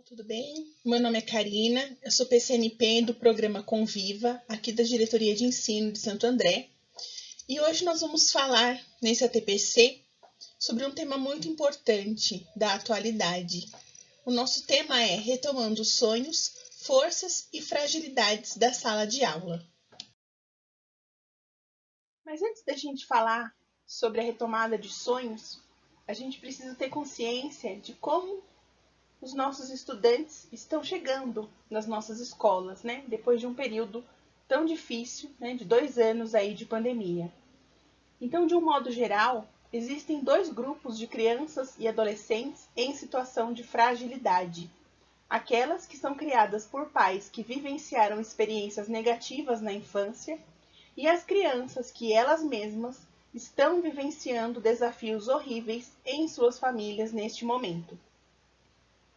Pessoal, tudo bem? Meu nome é Karina, eu sou PCNP do programa Conviva, aqui da Diretoria de Ensino de Santo André. E hoje nós vamos falar, nesse ATPC, sobre um tema muito importante da atualidade. O nosso tema é Retomando os Sonhos, Forças e Fragilidades da Sala de Aula. Mas antes da gente falar sobre a retomada de sonhos, a gente precisa ter consciência de como os nossos estudantes estão chegando nas nossas escolas, né? Depois de um período tão difícil, né? De 2 anos aí de pandemia. Então, de um modo geral, existem 2 grupos de crianças e adolescentes em situação de fragilidade. Aquelas que são criadas por pais que vivenciaram experiências negativas na infância e as crianças que elas mesmas estão vivenciando desafios horríveis em suas famílias neste momento.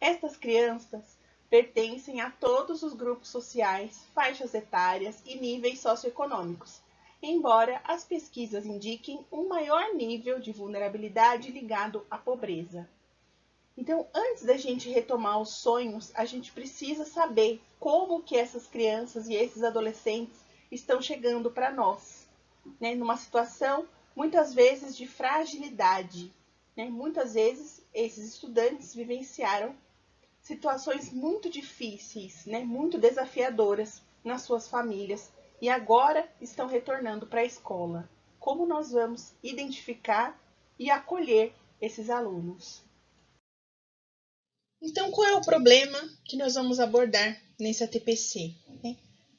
Estas crianças pertencem a todos os grupos sociais, faixas etárias e níveis socioeconômicos, embora as pesquisas indiquem um maior nível de vulnerabilidade ligado à pobreza. Então, antes da gente retomar os sonhos, a gente precisa saber como que essas crianças e esses adolescentes estão chegando para nós, né? Numa situação, muitas vezes, de fragilidade, né? Muitas vezes, esses estudantes vivenciaram situações muito difíceis, né, muito desafiadoras nas suas famílias e agora estão retornando para a escola. Como nós vamos identificar e acolher esses alunos? Então, qual é o problema que nós vamos abordar nesse ATPC?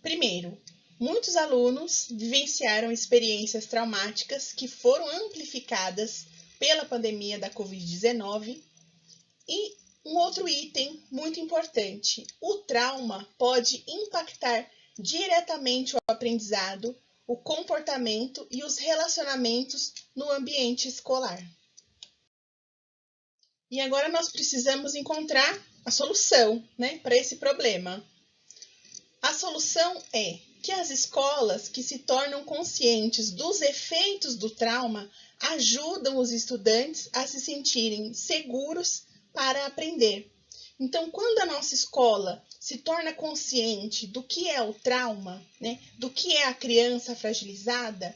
Primeiro, muitos alunos vivenciaram experiências traumáticas que foram amplificadas pela pandemia da Covid-19 e um outro item muito importante: o trauma pode impactar diretamente o aprendizado, o comportamento e os relacionamentos no ambiente escolar. E agora nós precisamos encontrar a solução, né, para esse problema. A solução é que as escolas que se tornam conscientes dos efeitos do trauma ajudam os estudantes a se sentirem seguros para aprender. Então, quando a nossa escola se torna consciente do que é o trauma, né, do que é a criança fragilizada,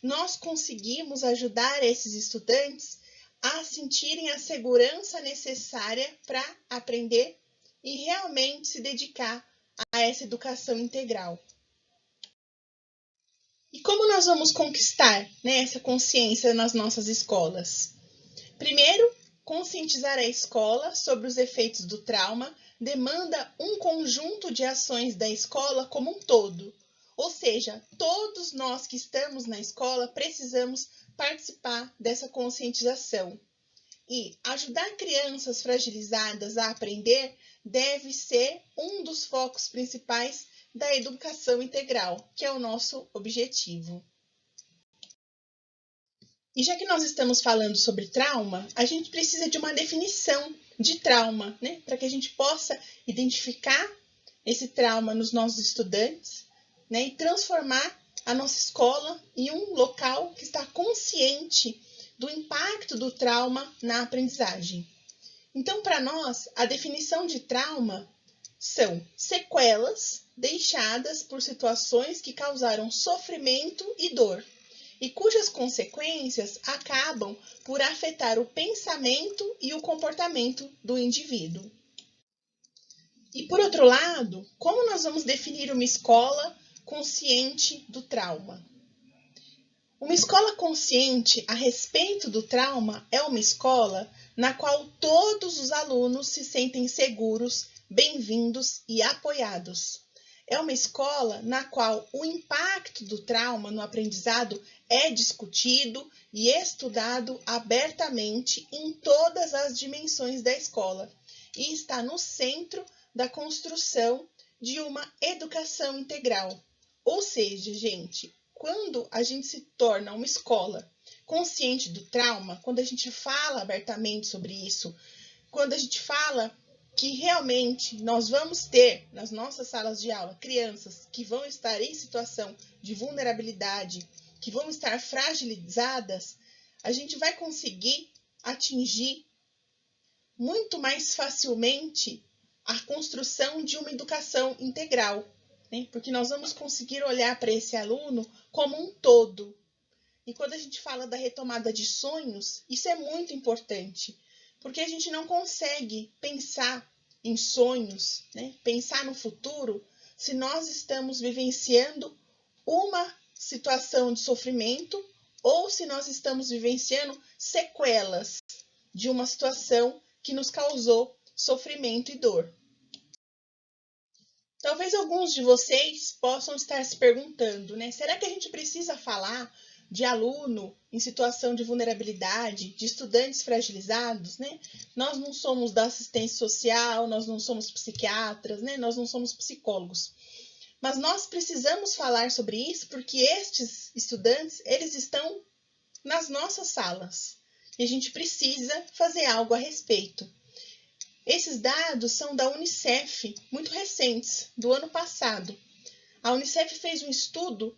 nós conseguimos ajudar esses estudantes a sentirem a segurança necessária para aprender e realmente se dedicar a essa educação integral. E como nós vamos conquistar, né, essa consciência nas nossas escolas? Primeiro, conscientizar a escola sobre os efeitos do trauma demanda um conjunto de ações da escola como um todo. Ou seja, todos nós que estamos na escola precisamos participar dessa conscientização. E ajudar crianças fragilizadas a aprender deve ser um dos focos principais da educação integral, que é o nosso objetivo. E já que nós estamos falando sobre trauma, a gente precisa de uma definição de trauma, né? Para que a gente possa identificar esse trauma nos nossos estudantes, né? E transformar a nossa escola em um local que está consciente do impacto do trauma na aprendizagem. Então, para nós, a definição de trauma são sequelas deixadas por situações que causaram sofrimento e dor, e cujas consequências acabam por afetar o pensamento e o comportamento do indivíduo. E por outro lado, como nós vamos definir uma escola consciente do trauma? Uma escola consciente a respeito do trauma é uma escola na qual todos os alunos se sentem seguros, bem-vindos e apoiados. É uma escola na qual o impacto do trauma no aprendizado é discutido e estudado abertamente em todas as dimensões da escola e está no centro da construção de uma educação integral. Ou seja, gente, quando a gente se torna uma escola consciente do trauma, quando a gente fala abertamente sobre isso, quando a gente fala que realmente nós vamos ter nas nossas salas de aula crianças que vão estar em situação de vulnerabilidade, que vão estar fragilizadas, a gente vai conseguir atingir muito mais facilmente a construção de uma educação integral, né? Porque nós vamos conseguir olhar para esse aluno como um todo. E quando a gente fala da retomada de sonhos, isso é muito importante, porque a gente não consegue pensar em sonhos, né? Pensar no futuro, se nós estamos vivenciando uma situação de sofrimento ou se nós estamos vivenciando sequelas de uma situação que nos causou sofrimento e dor. Talvez alguns de vocês possam estar se perguntando, né? Será que a gente precisa falar de aluno em situação de vulnerabilidade, de estudantes fragilizados, né? Nós não somos da assistência social, nós não somos psiquiatras, né? Nós não somos psicólogos. Mas nós precisamos falar sobre isso porque estes estudantes, eles estão nas nossas salas e a gente precisa fazer algo a respeito. Esses dados são da Unicef, muito recentes, do ano passado. A Unicef fez um estudo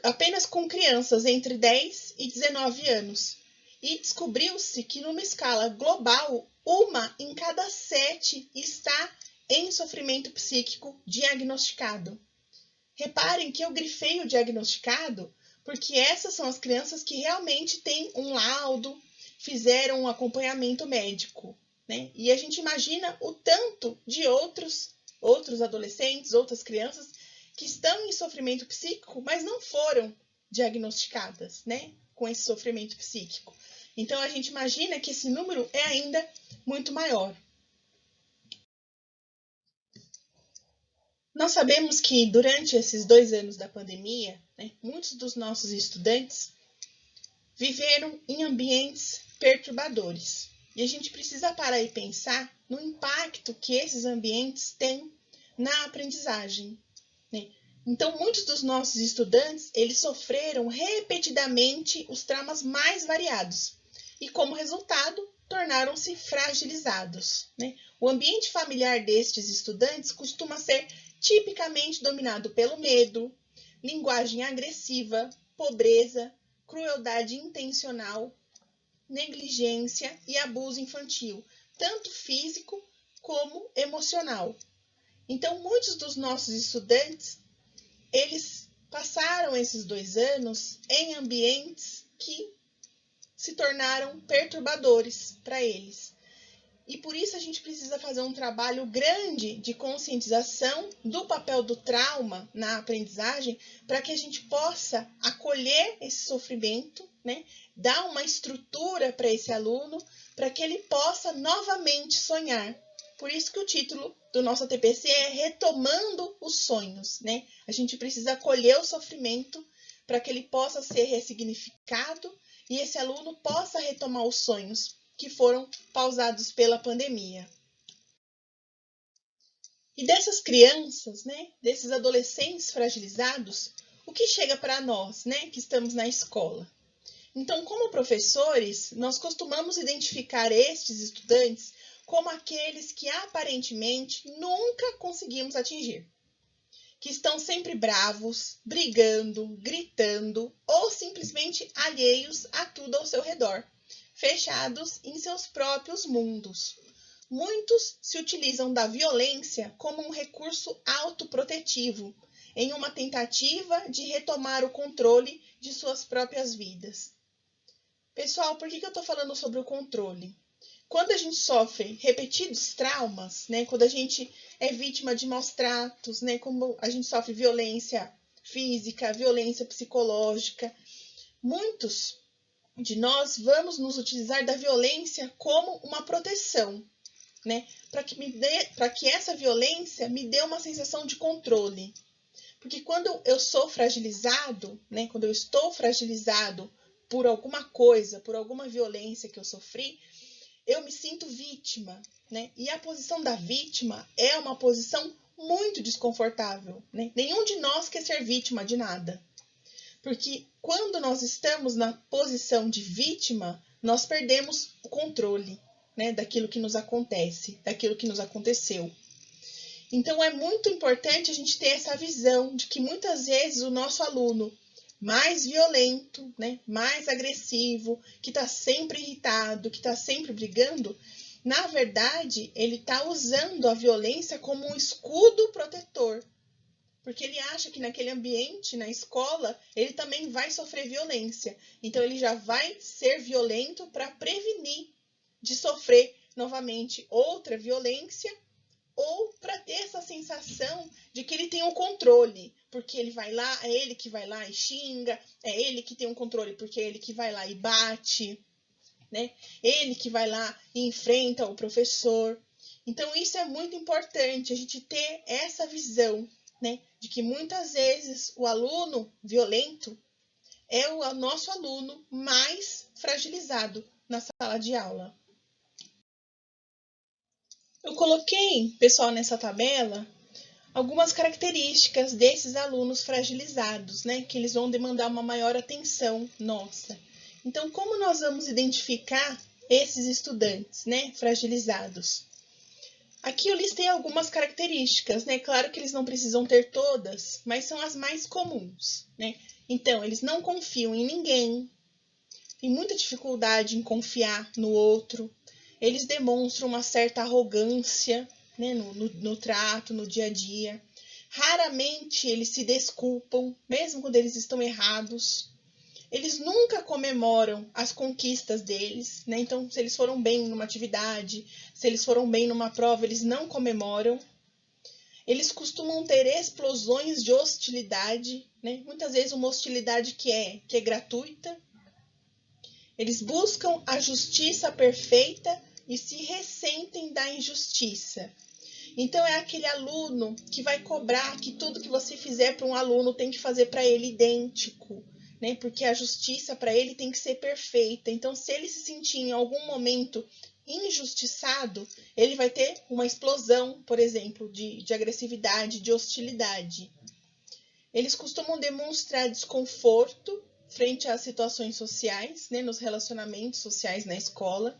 apenas com crianças entre 10 e 19 anos e descobriu-se que numa escala global, 1 em cada 7 está em sofrimento psíquico diagnosticado. Reparem que eu grifei o diagnosticado porque essas são as crianças que realmente têm um laudo, fizeram um acompanhamento médico, né? E a gente imagina o tanto de outros adolescentes, outras crianças que estão em sofrimento psíquico, mas não foram diagnosticadas, né, com esse sofrimento psíquico. Então a gente imagina que esse número é ainda muito maior. Nós sabemos que durante esses 2 anos da pandemia, né, muitos dos nossos estudantes viveram em ambientes perturbadores. E a gente precisa parar e pensar no impacto que esses ambientes têm na aprendizagem, né? Então, muitos dos nossos estudantes, eles sofreram repetidamente os traumas mais variados. E, como resultado, tornaram-se fragilizados, né? O ambiente familiar destes estudantes costuma ser tipicamente dominado pelo medo, linguagem agressiva, pobreza, crueldade intencional, negligência e abuso infantil, tanto físico como emocional. Então, muitos dos nossos estudantes, eles passaram esses 2 anos em ambientes que se tornaram perturbadores para eles. E por isso a gente precisa fazer um trabalho grande de conscientização do papel do trauma na aprendizagem para que a gente possa acolher esse sofrimento, né? Dar uma estrutura para esse aluno para que ele possa novamente sonhar. Por isso que o título do nosso TPC é Retomando os Sonhos, né? A gente precisa acolher o sofrimento para que ele possa ser ressignificado e esse aluno possa retomar os sonhos que foram pausados pela pandemia. E dessas crianças, né, desses adolescentes fragilizados, o que chega para nós, né, que estamos na escola? Então, como professores, nós costumamos identificar estes estudantes como aqueles que aparentemente nunca conseguimos atingir, que estão sempre bravos, brigando, gritando ou simplesmente alheios a tudo ao seu redor, fechados em seus próprios mundos. Muitos se utilizam da violência como um recurso autoprotetivo, em uma tentativa de retomar o controle de suas próprias vidas. Pessoal, por que eu estou falando sobre o controle? Quando a gente sofre repetidos traumas, né, quando a gente é vítima de maus tratos, né, como a gente sofre violência física, violência psicológica, muitos de nós vamos nos utilizar da violência como uma proteção, né, para que essa violência me dê uma sensação de controle. Porque quando eu sou fragilizado, né, quando eu estou fragilizado por alguma coisa, por alguma violência que eu sofri, eu me sinto vítima, né? E a posição da vítima é uma posição muito desconfortável, né? Nenhum de nós quer ser vítima de nada. Porque quando nós estamos na posição de vítima, nós perdemos o controle, né, daquilo que nos acontece, daquilo que nos aconteceu. Então, é muito importante a gente ter essa visão de que muitas vezes o nosso aluno mais violento, né, mais agressivo, que está sempre irritado, que está sempre brigando, Na verdade, ele está usando a violência como um escudo protetor, porque ele acha que naquele ambiente, na escola, ele também vai sofrer violência. Então, ele já vai ser violento para prevenir de sofrer novamente outra violência, ou para ter essa sensação de que ele tem um controle, porque ele vai lá, é ele que vai lá e xinga, é ele que tem um controle, porque é ele que vai lá e bate, né? Ele que vai lá e enfrenta o professor. Então, isso é muito importante, a gente ter essa visão, né? De que muitas vezes o aluno violento é o nosso aluno mais fragilizado na sala de aula. Eu coloquei, pessoal, nessa tabela, algumas características desses alunos fragilizados, né? Que eles vão demandar uma maior atenção nossa. Então, como nós vamos identificar esses estudantes, né, fragilizados? Aqui eu listei algumas características, né? Claro que eles não precisam ter todas, mas são as mais comuns, né? Então, eles não confiam em ninguém, têm muita dificuldade em confiar no outro, eles demonstram uma certa arrogância, né, no trato, no dia a dia. Raramente eles se desculpam, mesmo quando eles estão errados. Eles nunca comemoram as conquistas deles, né? Então, se eles foram bem numa atividade, se eles foram bem numa prova, eles não comemoram. Eles costumam ter explosões de hostilidade, né? Muitas vezes uma hostilidade que é gratuita. Eles buscam a justiça perfeita e se ressentem da injustiça. Então, é aquele aluno que vai cobrar que tudo que você fizer para um aluno tem que fazer para ele idêntico, né? Porque a justiça para ele tem que ser perfeita. Então, se ele se sentir em algum momento injustiçado, ele vai ter uma explosão, por exemplo, de agressividade, de hostilidade. Eles costumam demonstrar desconforto frente às situações sociais, né? Nos relacionamentos sociais na escola.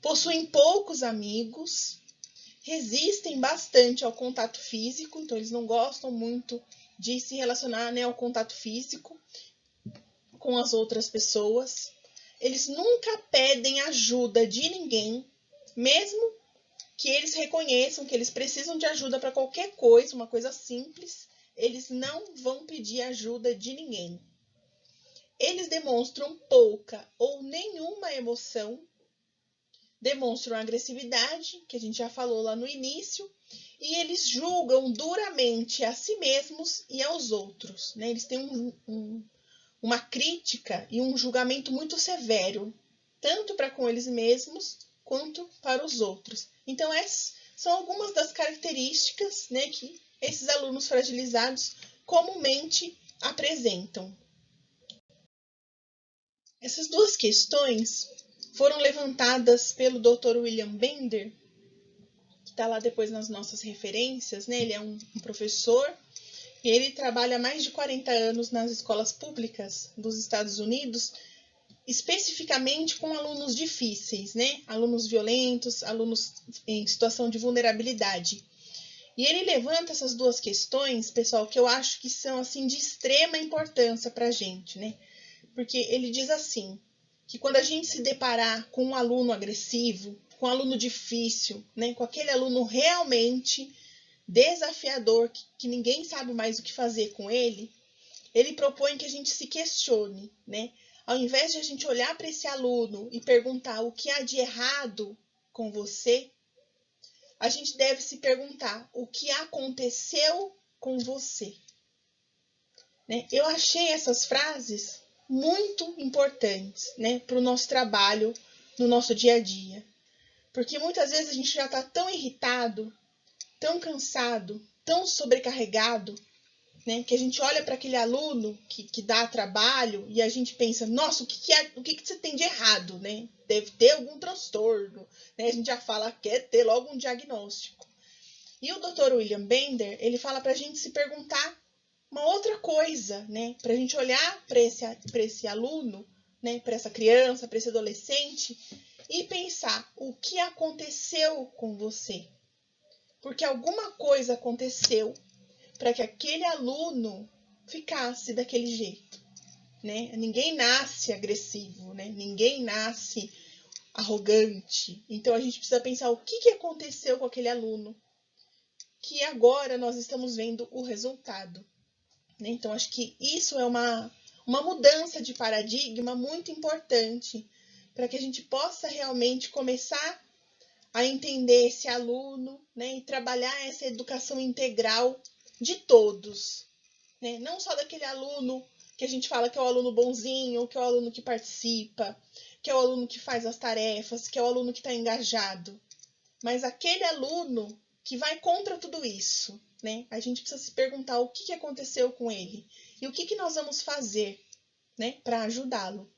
Possuem poucos amigos, resistem bastante ao contato físico, então eles não gostam muito de se relacionar, né, ao contato físico com as outras pessoas. Eles nunca pedem ajuda de ninguém, mesmo que eles reconheçam que eles precisam de ajuda para qualquer coisa, uma coisa simples, eles não vão pedir ajuda de ninguém. Eles demonstram pouca ou nenhuma emoção, demonstram agressividade, que a gente já falou lá no início, e eles julgam duramente a si mesmos e aos outros, né? Eles têm uma crítica e um julgamento muito severo, tanto para com eles mesmos quanto para os outros. Então, essas são algumas das características, né, que esses alunos fragilizados comumente apresentam. Essas duas questões foram levantadas pelo Dr. William Bender, que está lá depois nas nossas referências, né? Ele é um professor e ele trabalha há mais de 40 anos nas escolas públicas dos Estados Unidos, especificamente com alunos difíceis, né? Alunos violentos, alunos em situação de vulnerabilidade. E ele levanta essas duas questões, pessoal, que eu acho que são assim de extrema importância para a gente, né? Porque ele diz assim, que quando a gente se deparar com um aluno agressivo, com um aluno difícil, né, com aquele aluno realmente desafiador, que ninguém sabe mais o que fazer com ele, ele propõe que a gente se questione, né? Ao invés de a gente olhar para esse aluno e perguntar o que há de errado com você, a gente deve se perguntar o que aconteceu com você. Né? Eu achei essas frases muito importantes, né, para o nosso trabalho no nosso dia a dia. Porque muitas vezes a gente já está tão irritado, tão cansado, tão sobrecarregado, né, que a gente olha para aquele aluno que dá trabalho e a gente pensa, nossa, o que você tem de errado? Né? Deve ter algum transtorno. Né? A gente já fala, quer ter logo um diagnóstico. E o Dr. William Bender, ele fala para a gente se perguntar uma outra coisa, né? Para a gente olhar para esse aluno, né? Para essa criança, para esse adolescente e pensar o que aconteceu com você. Porque alguma coisa aconteceu para que aquele aluno ficasse daquele jeito, né? Ninguém nasce agressivo, né? Ninguém nasce arrogante. Então a gente precisa pensar o que aconteceu com aquele aluno, que agora nós estamos vendo o resultado. Então acho que isso é uma mudança de paradigma muito importante para que a gente possa realmente começar a entender esse aluno, né, e trabalhar essa educação integral de todos, né? Não só daquele aluno que a gente fala que é o aluno bonzinho, que é o aluno que participa, que é o aluno que faz as tarefas, que é o aluno que está engajado, mas aquele aluno que vai contra tudo isso, né? A gente precisa se perguntar o que aconteceu com ele e o que nós vamos fazer, né, para ajudá-lo.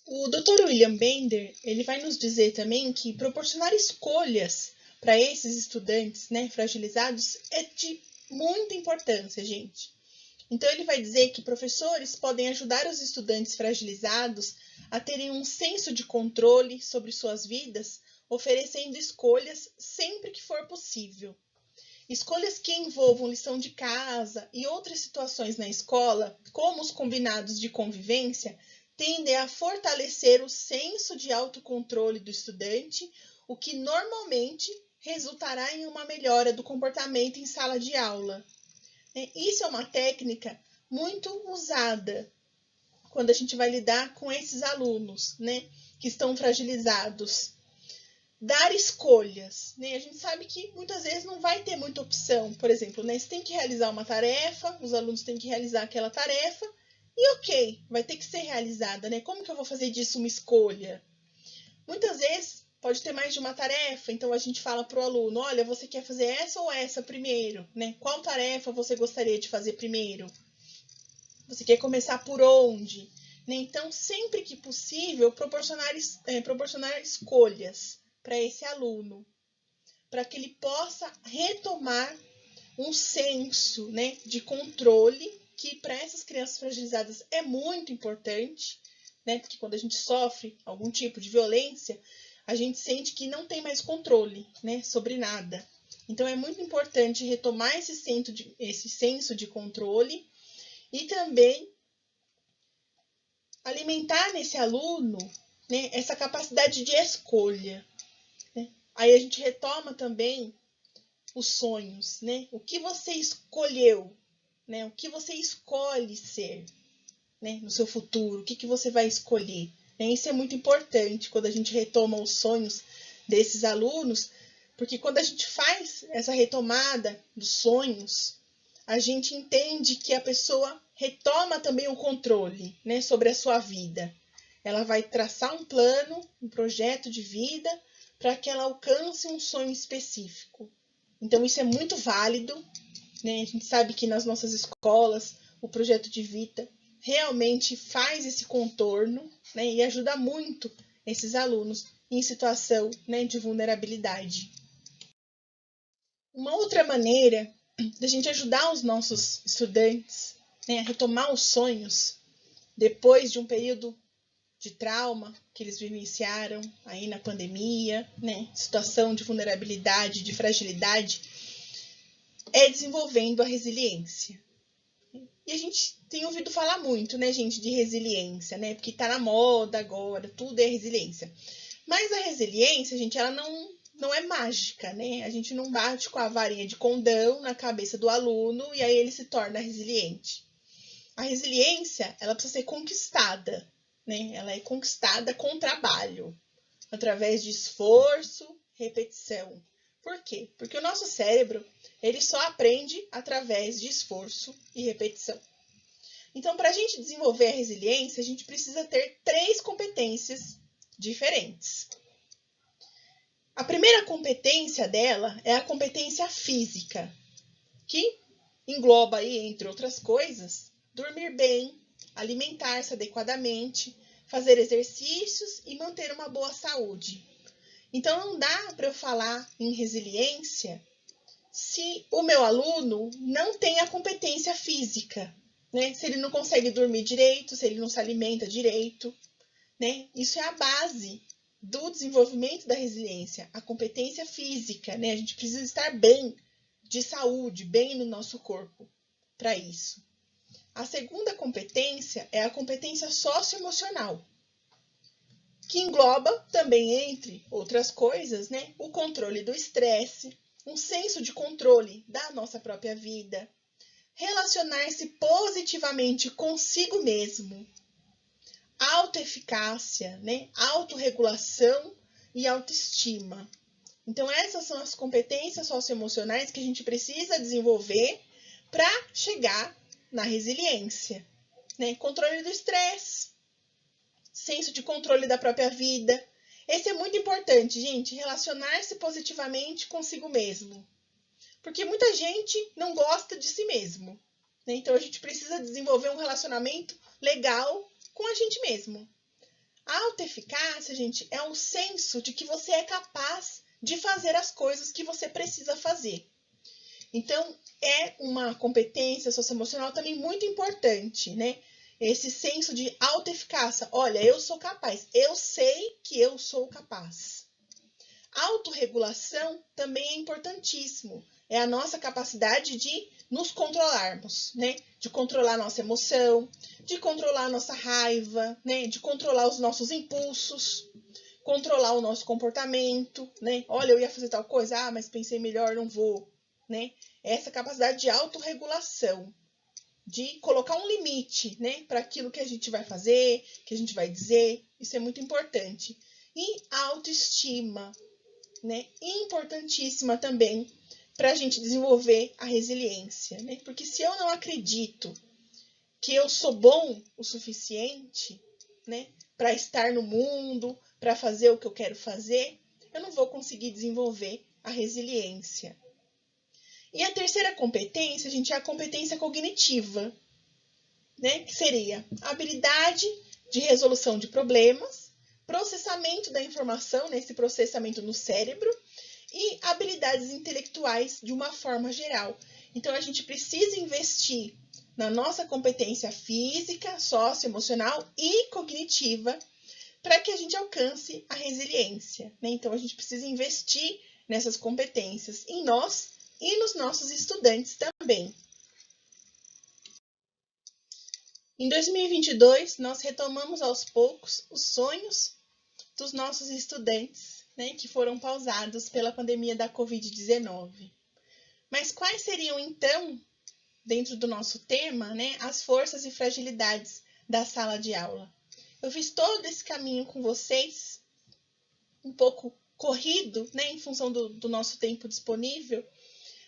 O Dr. William Bender, ele vai nos dizer também que proporcionar escolhas para esses estudantes, né, fragilizados é de muita importância, gente. Então ele vai dizer que professores podem ajudar os estudantes fragilizados a terem um senso de controle sobre suas vidas, oferecendo escolhas sempre que for possível. Escolhas que envolvam lição de casa e outras situações na escola, como os combinados de convivência, tendem a fortalecer o senso de autocontrole do estudante, o que normalmente resultará em uma melhora do comportamento em sala de aula. Isso é uma técnica muito usada quando a gente vai lidar com esses alunos, né, que estão fragilizados. Dar escolhas, né? A gente sabe que muitas vezes não vai ter muita opção. Por exemplo, né, você tem que realizar uma tarefa, os alunos têm que realizar aquela tarefa, e ok, vai ter que ser realizada, né? Como que eu vou fazer disso uma escolha? Muitas vezes pode ter mais de uma tarefa, então a gente fala para o aluno, olha, você quer fazer essa ou essa primeiro, né? Qual tarefa você gostaria de fazer primeiro? Você quer começar por onde? Né? Então, sempre que possível, proporcionar escolhas para esse aluno, para que ele possa retomar um senso, né, de controle, que para essas crianças fragilizadas é muito importante, né, porque quando a gente sofre algum tipo de violência, a gente sente que não tem mais controle, né, sobre nada. Então é muito importante retomar esse senso de controle e também alimentar nesse aluno, né, essa capacidade de escolha. Né? Aí a gente retoma também os sonhos, né? O que você escolheu, né? O que você escolhe ser, né? No seu futuro, o que você vai escolher? Né? Isso é muito importante quando a gente retoma os sonhos desses alunos, porque quando a gente faz essa retomada dos sonhos, a gente entende que a pessoa retoma também o controle, né, sobre a sua vida. Ela vai traçar um plano, um projeto de vida para que ela alcance um sonho específico. Então isso é muito válido, né? A gente sabe que nas nossas escolas o projeto de vida realmente faz esse contorno, né, e ajuda muito esses alunos em situação, né, de vulnerabilidade. Uma outra maneira da gente ajudar os nossos estudantes, né, a retomar os sonhos depois de um período de trauma que eles vivenciaram aí na pandemia, né, situação de vulnerabilidade, de fragilidade, é desenvolvendo a resiliência. E a gente tem ouvido falar muito, né, gente, de resiliência, né, porque tá na moda agora, tudo é resiliência. Mas a resiliência, gente, ela não é mágica, né? A gente não bate com a varinha de condão na cabeça do aluno e aí ele se torna resiliente. A resiliência, ela precisa ser conquistada, né? Ela é conquistada com trabalho, através de esforço, repetição. Por quê? Porque o nosso cérebro, ele só aprende através de esforço e repetição. Então, para a gente desenvolver a resiliência, a gente precisa ter 3 competências diferentes. A primeira competência dela é a competência física, que engloba aí, entre outras coisas, dormir bem, alimentar-se adequadamente, fazer exercícios e manter uma boa saúde. Então não dá para eu falar em resiliência se o meu aluno não tem a competência física, né? Se ele não consegue dormir direito, se ele não se alimenta direito, né? Isso é a base do desenvolvimento da resiliência, a competência física, né? A gente precisa estar bem de saúde, bem no nosso corpo para isso. A segunda competência é a competência socioemocional. que engloba também, entre outras coisas, né, o controle do estresse, um senso de controle da nossa própria vida, relacionar-se positivamente consigo mesmo, autoeficácia, né, autorregulação e autoestima. Então, essas são as competências socioemocionais que a gente precisa desenvolver para chegar na resiliência, né? Controle do estresse, senso de controle da própria vida. Esse é muito importante, gente, relacionar-se positivamente consigo mesmo. Porque muita gente não gosta de si mesmo, né? Então, a gente precisa desenvolver um relacionamento legal com a gente mesmo. A autoeficácia, gente, é um senso de que você é capaz de fazer as coisas que você precisa fazer. Então, é uma competência socioemocional também muito importante, né? Esse senso de autoeficácia. Olha, eu sou capaz, eu sei que eu sou capaz. Autorregulação também é importantíssimo. É a nossa capacidade de nos controlarmos, né? De controlar a nossa emoção, de controlar a nossa raiva, né? De controlar os nossos impulsos, controlar o nosso comportamento, né? Olha, eu ia fazer tal coisa, mas pensei melhor, não vou, né? Essa capacidade de autorregulação, de colocar um limite, né, para aquilo que a gente vai fazer, que a gente vai dizer, isso é muito importante. E a autoestima, né, importantíssima também para a gente desenvolver a resiliência, né? Porque se eu não acredito que eu sou bom o suficiente, né, para estar no mundo, para fazer o que eu quero fazer, eu não vou conseguir desenvolver a resiliência. E a terceira competência, gente, é a competência cognitiva, né, que seria a habilidade de resolução de problemas, processamento da informação, né, esse processamento no cérebro, e habilidades intelectuais de uma forma geral. Então, a gente precisa investir na nossa competência física, socioemocional e cognitiva para que a gente alcance a resiliência, né? Então, a gente precisa investir nessas competências em nós e nos nossos estudantes também. Em 2022, nós retomamos aos poucos os sonhos dos nossos estudantes, né, que foram pausados pela pandemia da Covid-19. Mas quais seriam, então, dentro do nosso tema, né, as forças e fragilidades da sala de aula? Eu fiz todo esse caminho com vocês, um pouco corrido, né, em função do nosso tempo disponível,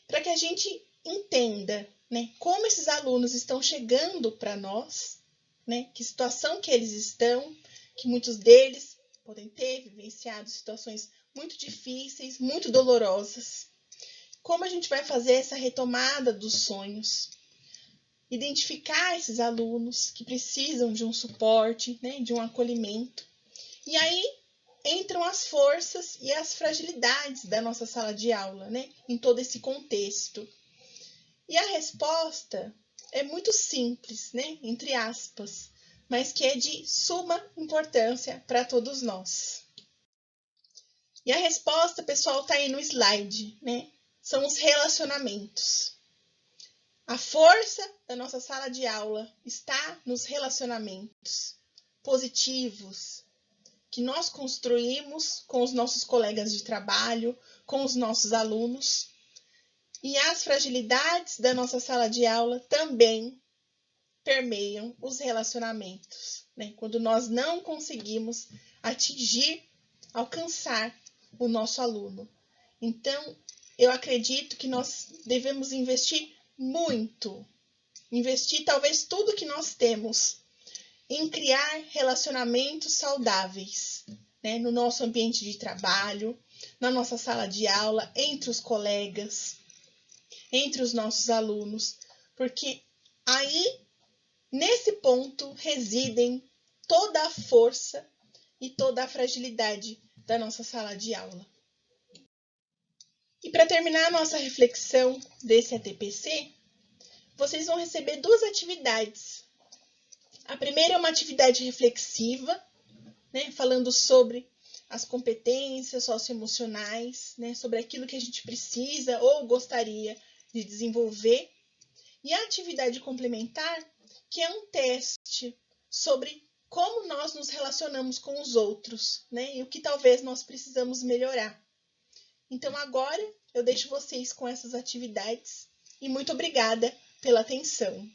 para que a gente entenda, né, como esses alunos estão chegando para nós, né, que situação que eles estão, que muitos deles podem ter vivenciado situações muito difíceis, muito dolorosas. Como a gente vai fazer essa retomada dos sonhos? Identificar esses alunos que precisam de um suporte, né, de um acolhimento. E aí entram as forças e as fragilidades da nossa sala de aula, né, em todo esse contexto. E a resposta é muito simples, né, entre aspas, mas que é de suma importância para todos nós. E a resposta, pessoal, está aí no slide, né? São os relacionamentos. A força da nossa sala de aula está nos relacionamentos positivos que nós construímos com os nossos colegas de trabalho, com os nossos alunos. E as fragilidades da nossa sala de aula também permeiam os relacionamentos, né? Quando nós não conseguimos atingir, alcançar o nosso aluno. Então, eu acredito que nós devemos investir muito, investir talvez tudo que nós temos em criar relacionamentos saudáveis, né? No nosso ambiente de trabalho, na nossa sala de aula, entre os colegas, entre os nossos alunos, porque aí, nesse ponto, residem toda a força e toda a fragilidade da nossa sala de aula. E para terminar a nossa reflexão desse ATPC, vocês vão receber duas atividades. A primeira é uma atividade reflexiva, né, falando sobre as competências socioemocionais, né, sobre aquilo que a gente precisa ou gostaria de desenvolver. E a atividade complementar, que é um teste sobre como nós nos relacionamos com os outros, né? E o que talvez nós precisamos melhorar. Então agora eu deixo vocês com essas atividades e muito obrigada pela atenção.